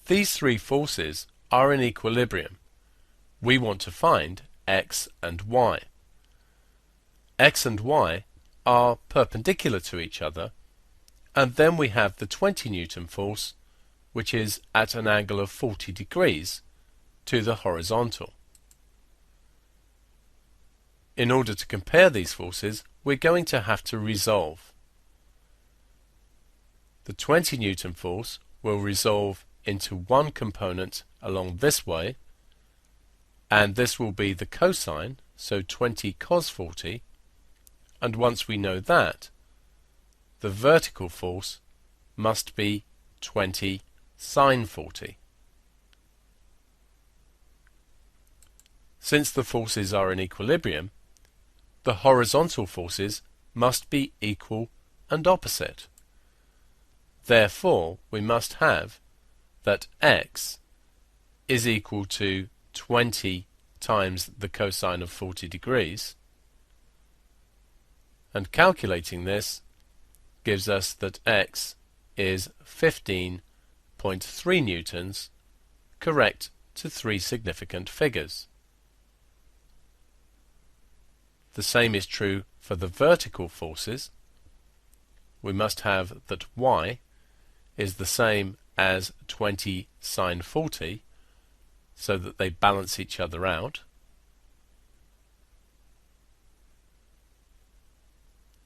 These three forces are in equilibrium. We want to find x and y. X and y are perpendicular to each other, and then we have the 20 Newton force, which is at an angle of 40 degrees to the horizontal. In order to compare these forces, we're going to have to resolve. The 20 Newton force will resolve into one component along this way, and this will be the cosine, so 20 cos 40, and once we know that, the vertical force must be 20 sine 40. Since the forces are in equilibrium, the horizontal forces must be equal and opposite. Therefore, we must have that x is equal to 20 times the cosine of 40 degrees, and calculating this gives us that x is 15.3 newtons, correct to three significant figures. The same is true for the vertical forces. We must have that y is the same as 20 sine 40, so that they balance each other out.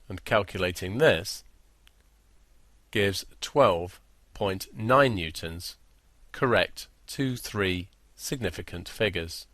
And calculating this gives 12.9 newtons, correct to three significant figures.